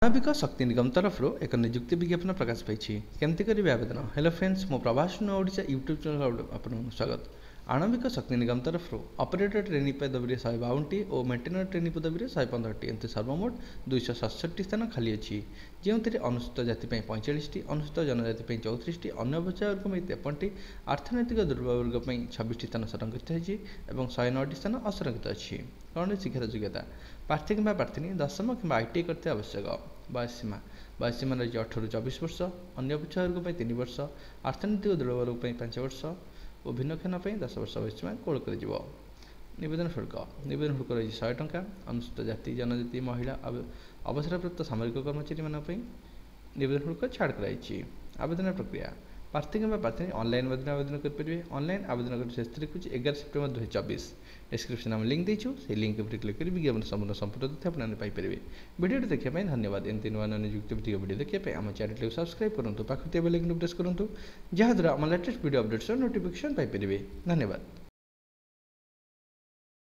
आणविक शक्ति निगम तरफ एक नियुक्ति विज्ञापन प्रकाश पाई केमती करेंगे आवेदन। हेलो फ्रेंड्स, मो प्रवास ओडिशा यूट्यूब चैनल आपको स्वागत। आणविक शक्ति निगम तरफ ऑपरेटर ट्रेनी पदवी 152 और मेंटेनर ट्रेनी पदवी 115 एमती सर्वमोट 267 स्थान खाली अच्छी, जो अनुसूचित जाति 45, अनुसूचित जनजाति 34, अन्य अवचय वर्ग 53, आर्थनैतिक दुर्बल वर्ग 26 स्थान संरक्षित होती और 109 स्थान असंरक्षित अच्छी। कौन शिक्षार योग्यता प्रार्थी कि प्रार्थी दशम कि आईटीआई करते आवश्यक। बयसीमा रही 18 ରୁ 24 वर्ष, अन्य अवचय वर्ग 3 वर्ष, आर्थनैतिक दुर्बल वर्ग 5 वर्ष और भिन्नक्षम 10 वर्ष बयसीमा कोल कर। नवेदन शुल्क रही 100 टंका। अनुसूचित जाति जनजाति महिला अवसरप्राप्त सामरिक कर्मचारी नवेदन शुल्क छाड़ कराई। आवेदन प्रक्रिया प्रार्थी कि प्रार्थी ऑनलाइन आवेदन करेंगे। ऑनलाइन आवेदन कर शेष तारीख हूँ 11 सेप्टेम्बर 2024। डिस्क्रिप्शन में लिंक देचु, से लिंक पर क्लिक कर विज्ञापन संपूर्ण तथ्य आपने पाइपर। वीडियो देखने धन्यवाद। एमती नुआ नुआ नियुक्ति वीडियो देखिए आम चैनल को सब्सक्राइब करूँ, पाखुआ बेल आइकन प्रेस करूँ, जहाँद्वारा आम latest video updates notification Piper. धन्यवाद।